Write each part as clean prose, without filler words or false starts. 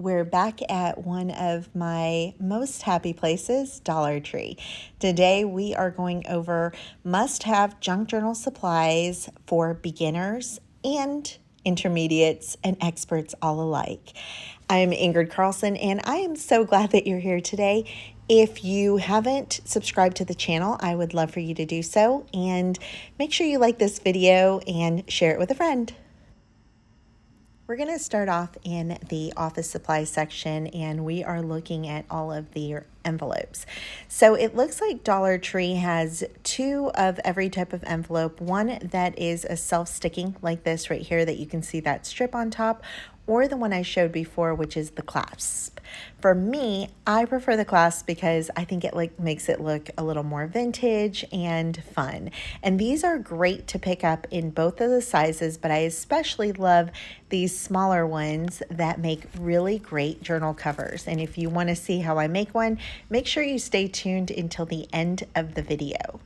We're back at one of my most happy places, Dollar Tree. Today we are going over must-have junk journal supplies for beginners and intermediates and experts all alike. I'm Ingrid Carlsen and I am so glad that you're here today. If you haven't subscribed to the channel, I would love for you to do so, and make sure you like this video and share it with a friend. We're going to start off in the office supply section, and we are looking at all of the envelopes. So it looks like Dollar Tree has two of every type of envelope. One that is a self-sticking like this right here that you can see that strip on top, or the one I showed before, which is the clasp. For me, I prefer the clasp because I think it makes it look a little more vintage and fun. And these are great to pick up in both of the sizes, but I especially love these smaller ones that make really great journal covers. And if you want to see how I make one, make sure you stay tuned until the end of the video.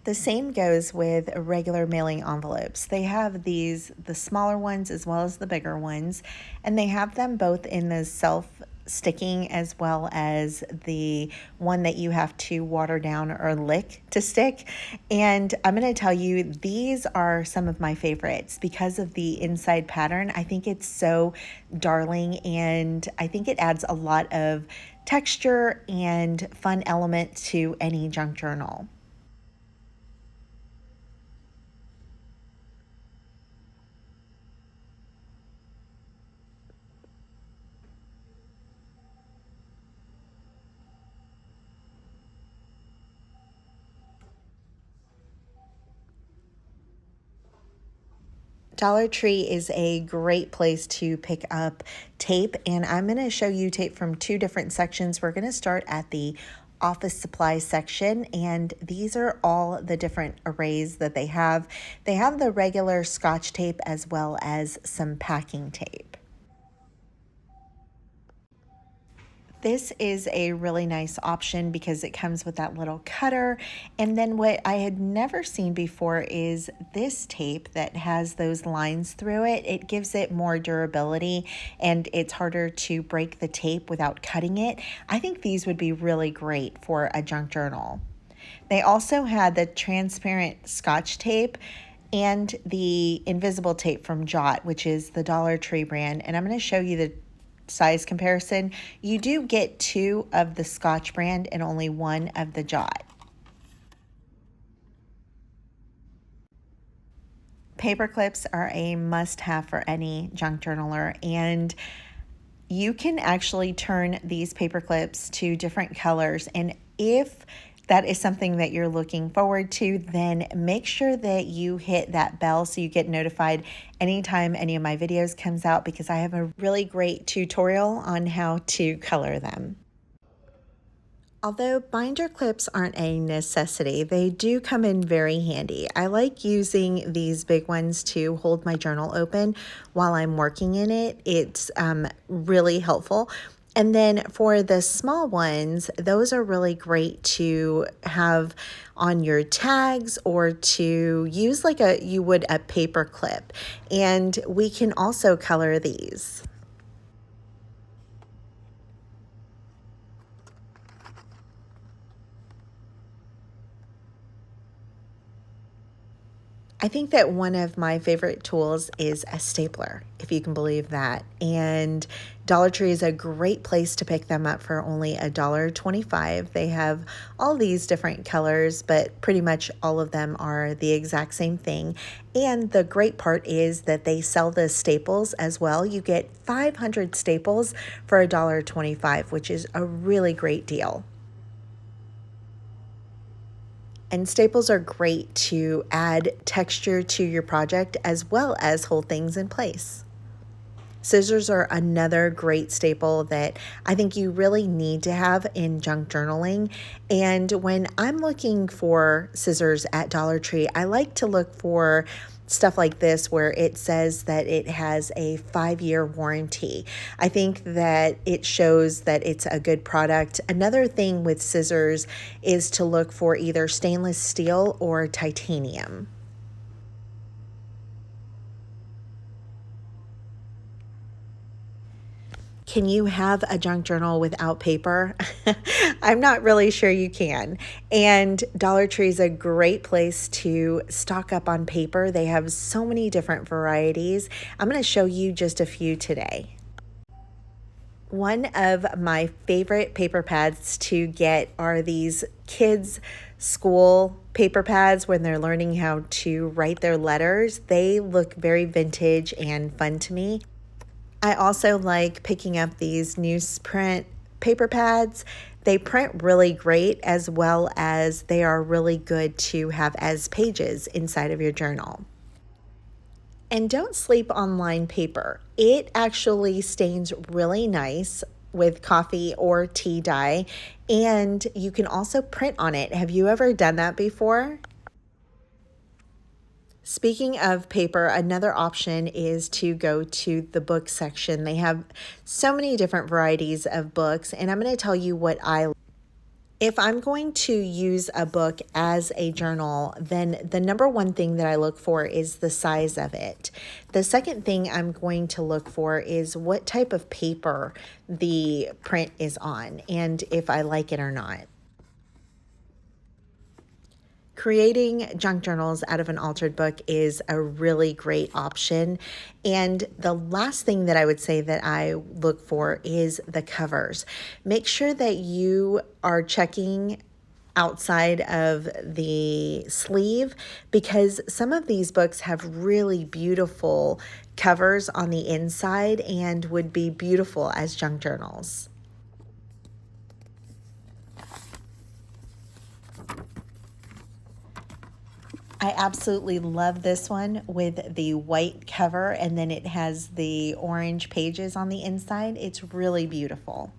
The same goes with regular mailing envelopes. They have the smaller ones as well as the bigger ones, and they have them both in the self-sticking as well as the one that you have to water down or lick to stick. And I'm going to tell you, these are some of my favorites because of the inside pattern. I think it's so darling, and I think it adds a lot of texture and fun element to any junk journal. Dollar Tree is a great place to pick up tape, and I'm going to show you tape from two different sections. We're going to start at the office supply section, and these are all the different arrays that they have. They have the regular Scotch tape as well as some packing tape. This is a really nice option because it comes with that little cutter. And then what I had never seen before is this tape that has those lines through it. It gives it more durability, and it's harder to break the tape without cutting it. I think these would be really great for a junk journal. They also had the transparent Scotch tape and the invisible tape from Jot, which is the Dollar Tree brand. And I'm going to show you the size comparison. You do get two of the Scotch brand and only one of the Jot. Paper clips are a must-have for any junk journaler, and you can actually turn these paper clips to different colors. And if that is something that you're looking forward to, then make sure that you hit that bell so you get notified anytime any of my videos comes out, because I have a really great tutorial on how to color them. Although binder clips aren't a necessity, they do come in very handy. I like using these big ones to hold my journal open while I'm working in it. It's really helpful. And then for the small ones, those are really great to have on your tags or to use like you would a paper clip. And we can also color these. I think that one of my favorite tools is a stapler, if you can believe that. And Dollar Tree is a great place to pick them up for only $1.25. They have all these different colors, but pretty much all of them are the exact same thing. And the great part is that they sell the staples as well. You get 500 staples for $1.25, which is a really great deal. And staples are great to add texture to your project as well as hold things in place. Scissors are another great staple that I think you really need to have in junk journaling. And when I'm looking for scissors at Dollar Tree, I like to look for stuff like this where it says that it has a 5-year warranty. I think that it shows that it's a good product. Another thing with scissors is to look for either stainless steel or titanium. Can you have a junk journal without paper? I'm not really sure you can. And Dollar Tree is a great place to stock up on paper. They have so many different varieties. I'm going to show you just a few today. One of my favorite paper pads to get are these kids' school paper pads when they're learning how to write their letters. They look very vintage and fun to me. I also like picking up these newsprint paper pads. They print really great, as well as they are really good to have as pages inside of your journal. And don't sleep on lined paper. It actually stains really nice with coffee or tea dye, and you can also print on it. Have you ever done that before? Speaking of paper, another option is to go to the book section. They have so many different varieties of books, and I'm going to tell you what I like. If I'm going to use a book as a journal, then the number one thing that I look for is the size of it. The second thing I'm going to look for is what type of paper the print is on and if I like it or not. Creating junk journals out of an altered book is a really great option. And the last thing that I would say that I look for is the covers. Make sure that you are checking outside of the sleeve, because some of these books have really beautiful covers on the inside and would be beautiful as junk journals. I absolutely love this one with the white cover, and then it has the orange pages on the inside. It's really beautiful.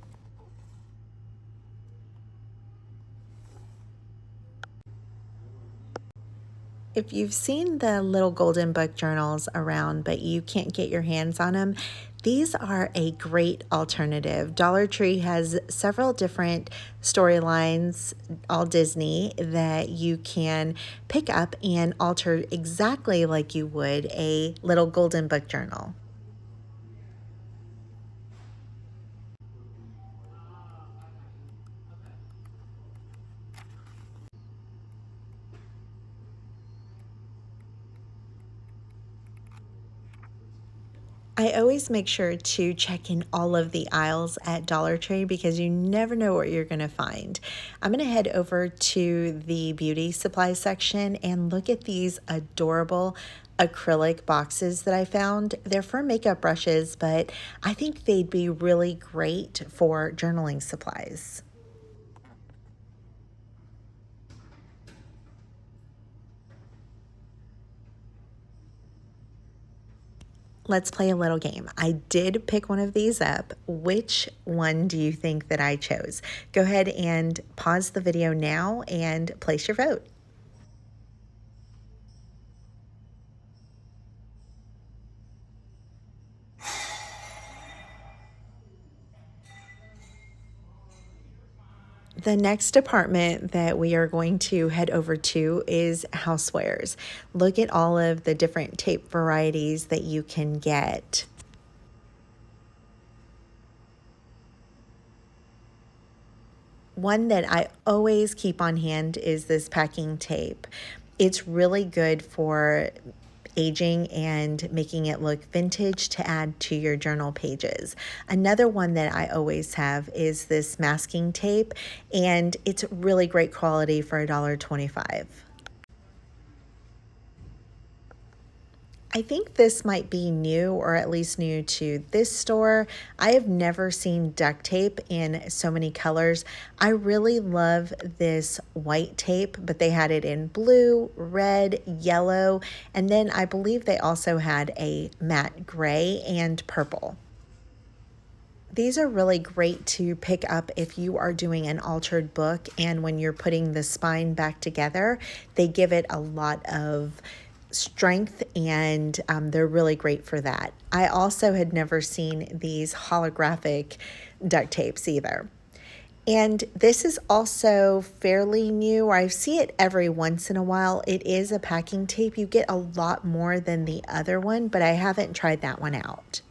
If you've seen the little golden book journals around, but you can't get your hands on them, these are a great alternative. Dollar Tree has several different storylines, all Disney, that you can pick up and alter exactly like you would a little golden book journal. I always make sure to check in all of the aisles at Dollar Tree because you never know what you're going to find. I'm going to head over to the beauty supply section and look at these adorable acrylic boxes that I found. They're for makeup brushes, but I think they'd be really great for journaling supplies. Let's play a little game. I did pick one of these up. Which one do you think that I chose? Go ahead and pause the video now and place your vote. The next department that we are going to head over to is housewares. Look at all of the different tape varieties that you can get. One that I always keep on hand is this packing tape. It's really good for aging and making it look vintage to add to your journal pages. Another one that I always have is this masking tape, and it's really great quality for $1.25. I think this might be new, or at least new to this store. I have never seen duct tape in so many colors. I really love this white tape, but they had it in blue, red, yellow, and then I believe they also had a matte gray and purple. These are really great to pick up if you are doing an altered book, and when you're putting the spine back together, they give it a lot of strength, and they're really great for that. I also had never seen these holographic duct tapes either. And this is also fairly new. I see it every once in a while. It is a packing tape. You get a lot more than the other one, but I haven't tried that one out.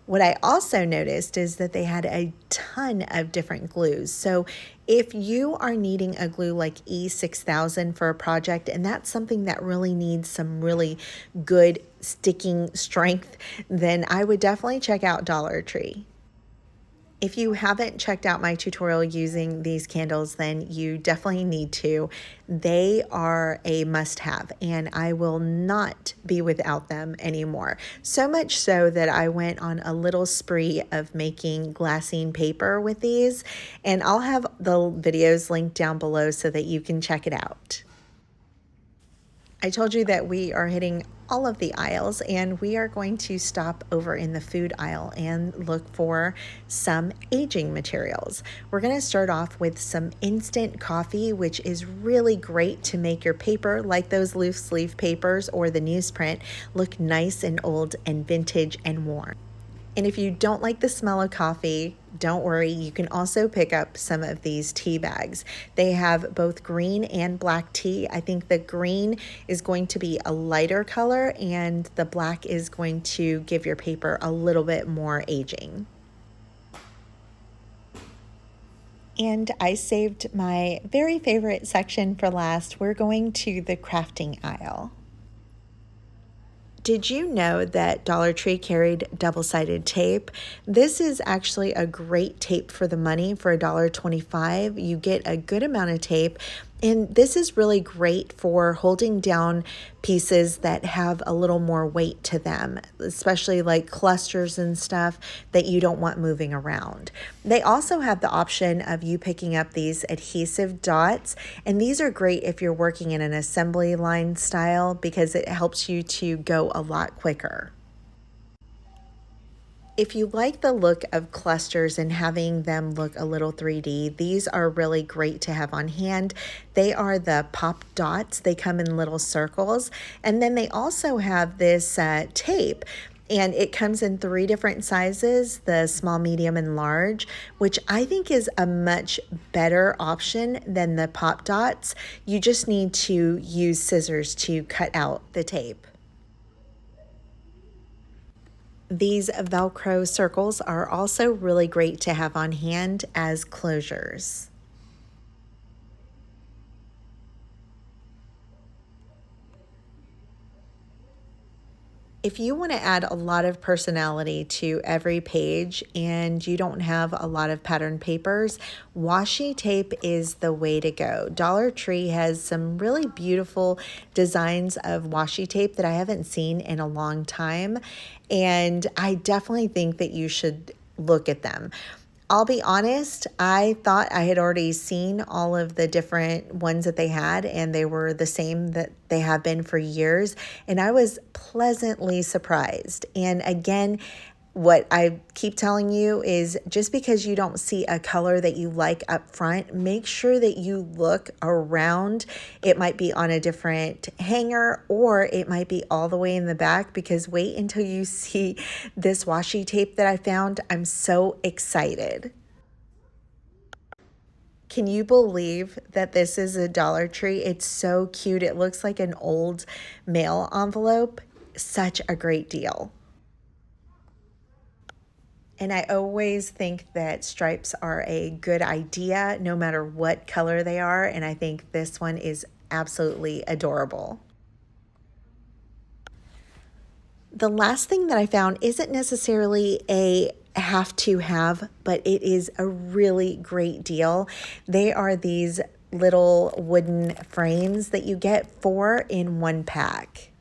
What I also noticed is that they had a ton of different glues. So if you are needing a glue like E6000 for a project, and that's something that really needs some really good sticking strength, then I would definitely check out Dollar Tree. If you haven't checked out my tutorial using these candles, then you definitely need to. They are a must-have, and I will not be without them anymore. So much so that I went on a little spree of making glassine paper with these, and I'll have the videos linked down below so that you can check it out. I told you that we are hitting all of the aisles, and we are going to stop over in the food aisle and look for some aging materials. We're going to start off with some instant coffee, which is really great to make your paper, like those loose leaf papers or the newsprint, look nice and old and vintage and worn. And if you don't like the smell of coffee, don't worry, you can also pick up some of these tea bags. They have both green and black tea. I think the green is going to be a lighter color, and the black is going to give your paper a little bit more aging. And I saved my very favorite section for last. We're going to the crafting aisle. Did you know that Dollar Tree carried double-sided tape? This is actually a great tape for the money. For $1.25, you get a good amount of tape. And this is really great for holding down pieces that have a little more weight to them, especially like clusters and stuff that you don't want moving around. They also have the option of you picking up these adhesive dots, and these are great if you're working in an assembly line style because it helps you to go a lot quicker. If you like the look of clusters and having them look a little 3D, these are really great to have on hand. They are the pop dots. They come in little circles. And then they also have this tape, and it comes in 3 different sizes, the small, medium, and large, which I think is a much better option than the pop dots. You just need to use scissors to cut out the tape. These Velcro circles are also really great to have on hand as closures. If you want to add a lot of personality to every page and you don't have a lot of pattern papers, washi tape is the way to go. Dollar Tree has some really beautiful designs of washi tape that I haven't seen in a long time, and I definitely think that you should look at them. I'll be honest, I thought I had already seen all of the different ones that they had, and they were the same that they have been for years, and I was pleasantly surprised. And again, what I keep telling you is just because you don't see a color that you like up front, make sure that you look around. It might be on a different hanger, or it might be all the way in the back, because wait until you see this washi tape that I found. I'm so excited. Can you believe that this is a Dollar Tree? It's so cute. It looks like an old mail envelope. Such a great deal. And I always think that stripes are a good idea no matter what color they are, and I think this one is absolutely adorable. The last thing that I found isn't necessarily a have to have, but it is a really great deal. They are these little wooden frames that you get 4 in 1 pack.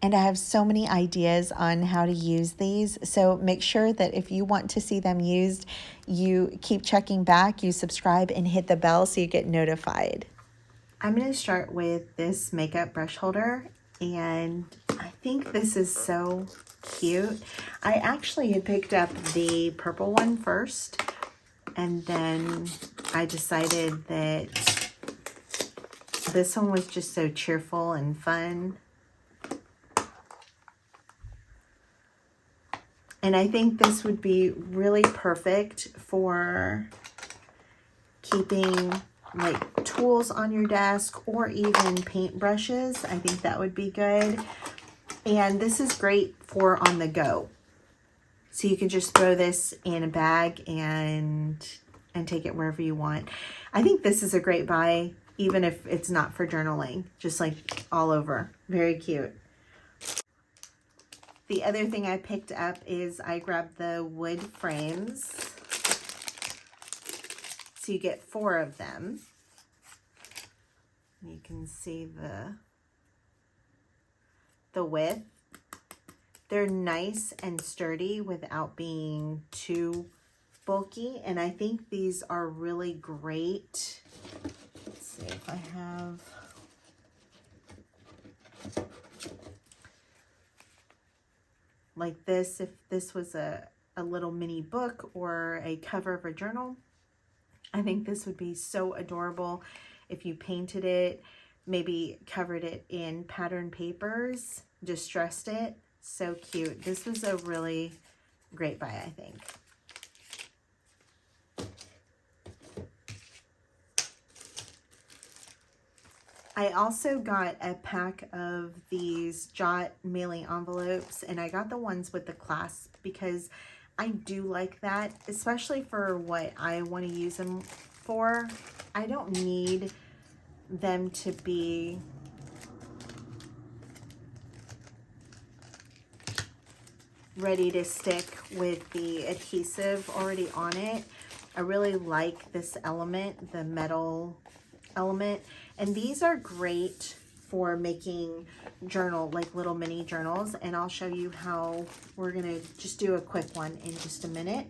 And I have so many ideas on how to use these. So make sure that if you want to see them used, you keep checking back, you subscribe, and hit the bell so you get notified. I'm going to start with this makeup brush holder, and I think this is so cute. I actually had picked up the purple one first, and then I decided that This one was just so cheerful and fun. And I think this would be really perfect for keeping like tools on your desk or even paint brushes. I think that would be good. And this is great for on the go. So you can just throw this in a bag and take it wherever you want. I think this is a great buy, even if it's not for journaling, just like all over. Very cute. The other thing I picked up is I grabbed the wood frames. So you get 4 of them. You can see the width. They're nice and sturdy without being too bulky. And I think these are really great. Let's see if I have... like this, if this was a little mini book or a cover of a journal, I think this would be so adorable if you painted it, maybe covered it in pattern papers, distressed it. So cute. This was a really great buy, I think. I also got a pack of these Jot mailing envelopes, and I got the ones with the clasp because I do like that, especially for what I want to use them for. I don't need them to be ready to stick with the adhesive already on it. I really like this element, the metal element, and these are great for making like little mini journals, and I'll show you how. We're gonna just do a quick one in just a minute.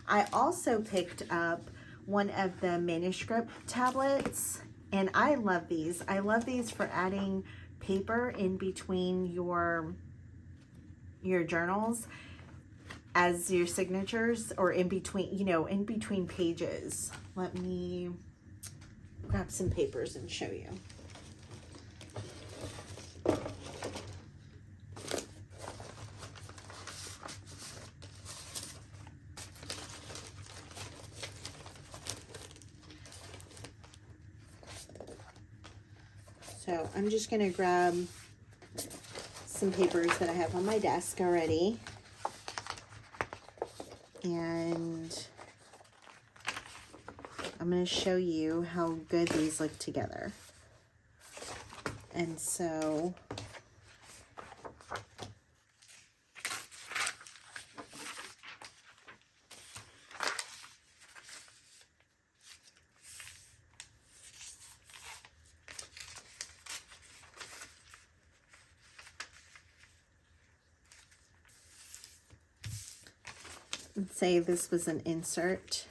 I also picked up one of the manuscript tablets, and I love these. I love these for adding paper in between your journals as your signatures, or in between, in between pages. Let me grab some papers and show you. So I'm just gonna grab some papers that I have on my desk already, and I'm going to show you how good these look together. And so let's say this was an insert.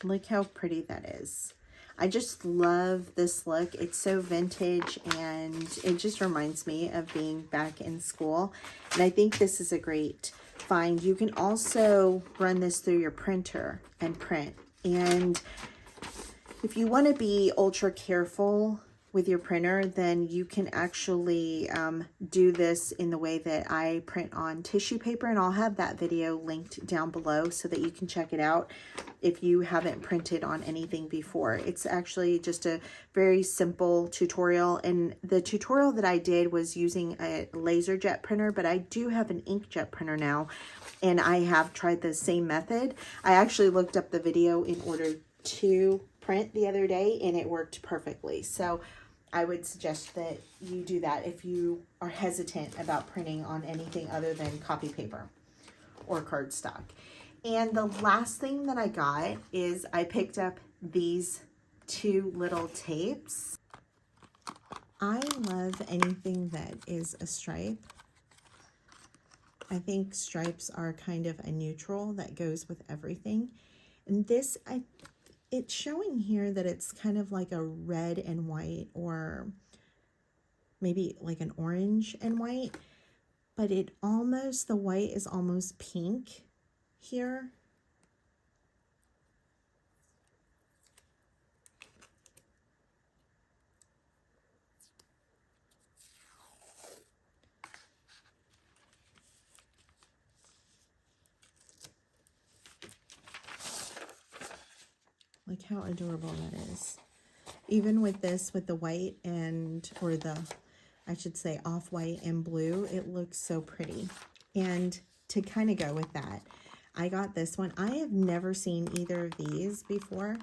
Look how pretty that is. I just love this look. It's so vintage, and it just reminds me of being back in school. And I think this is a great find. You can also run this through your printer and print. And if you want to be ultra careful with your printer, then you can actually do this in the way that I print on tissue paper, and I'll have that video linked down below so that you can check it out if you haven't printed on anything before. It's actually just a very simple tutorial, and the tutorial that I did was using a laser jet printer, but I do have an inkjet printer now, and I have tried the same method. I actually looked up the video in order to print the other day, and it worked perfectly. So I would suggest that you do that if you are hesitant about printing on anything other than copy paper or cardstock. And the last thing that I got is I picked up these 2 little tapes. I love anything that is a stripe. I think stripes are kind of a neutral that goes with everything. And this, it's showing here that it's kind of like a red and white, or maybe like an orange and white, but the white is almost pink here. Look how adorable that is. Even with this, with the white or I should say off-white and blue, it looks so pretty. And to kind of go with that, I got this one. I have never seen either of these before.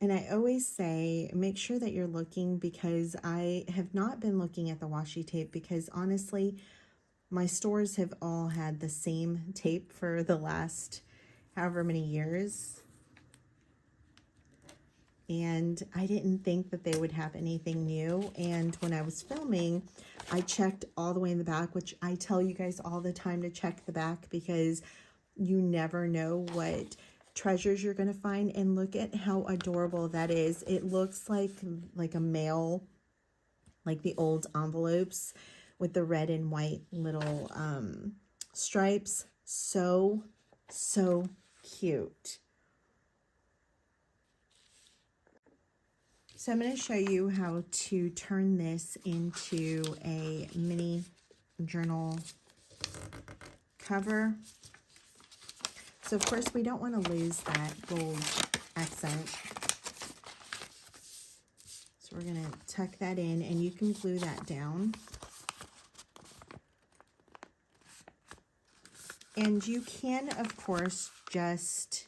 And I always say, make sure that you're looking, because I have not been looking at the washi tape, because honestly, my stores have all had the same tape for the last however many years. And I didn't think that they would have anything new. And when I was filming, I checked all the way in the back, which I tell you guys all the time to check the back, because you never know what treasures you're going to find. And look at how adorable that is. It looks like a mail, like the old envelopes with the red and white little stripes. So cute. So I'm going to show you how to turn this into a mini journal cover. So of course we don't want to lose that gold accent. So we're going to tuck that in, and you can glue that down. And you can, of course, just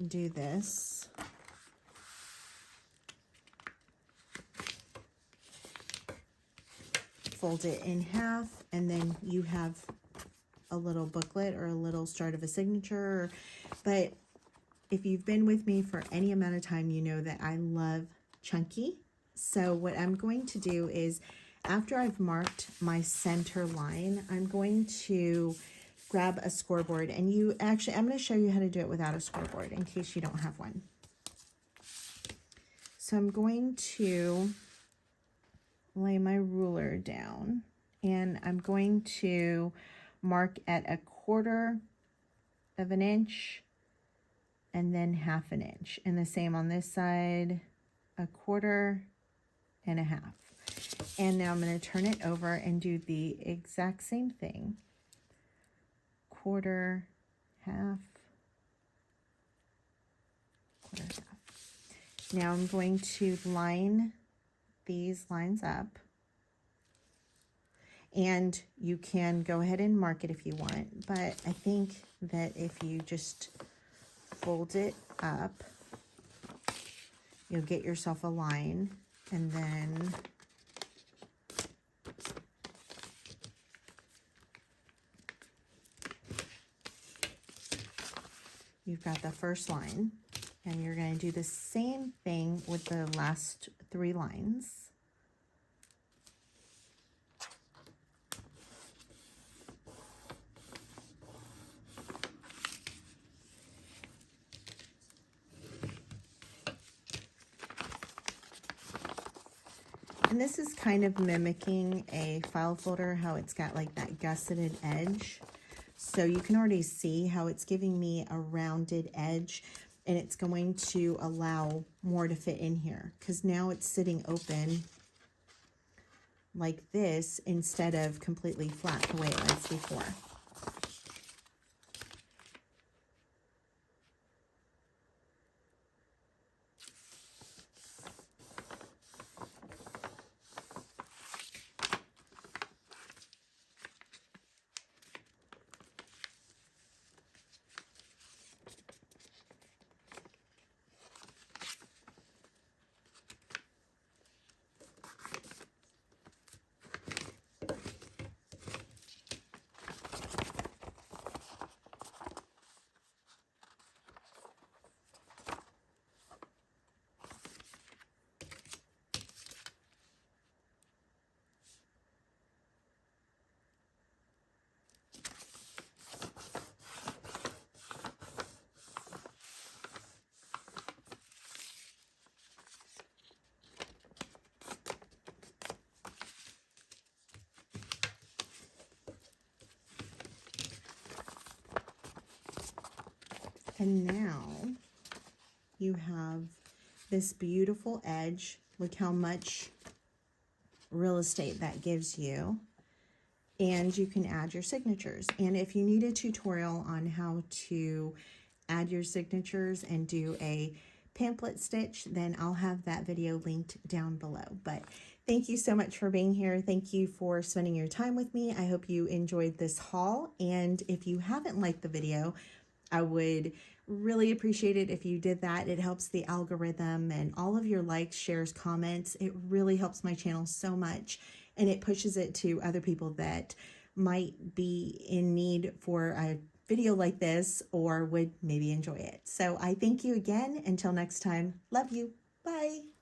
do this. Fold it in half, and then you have a little booklet or a little start of a signature. But if you've been with me for any amount of time, you know that I love chunky. So what I'm going to do is, after I've marked my center line, I'm going to grab a scoreboard, and I'm going to show you how to do it without a scoreboard in case you don't have one. So I'm going to lay my ruler down, and I'm going to mark at 1/4 of an inch and then 1/2 an inch, and the same on this side, 1/4 and 1/2. And now I'm going to turn it over and do the exact same thing. 1/4, 1/2, 1/4, 1/2. Now I'm going to line these lines up, and you can go ahead and mark it if you want, but I think that if you just fold it up, you'll get yourself a line, and then you've got the first line, and you're going to do the same thing with the last 3 lines. And this is kind of mimicking a file folder, how it's got like that gusseted edge. So you can already see how it's giving me a rounded edge, and it's going to allow more to fit in here, because now it's sitting open like this instead of completely flat the way it was before. And now you have this beautiful edge. Look how much real estate that gives you. And you can add your signatures. And if you need a tutorial on how to add your signatures and do a pamphlet stitch, then I'll have that video linked down below. But thank you so much for being here. Thank you for spending your time with me. I hope you enjoyed this haul. And if you haven't liked the video, I would really appreciate it if you did that. It helps the algorithm, and all of your likes, shares, comments. It really helps my channel so much, and it pushes it to other people that might be in need for a video like this or would maybe enjoy it. So I thank you again. Until next time, love you. Bye.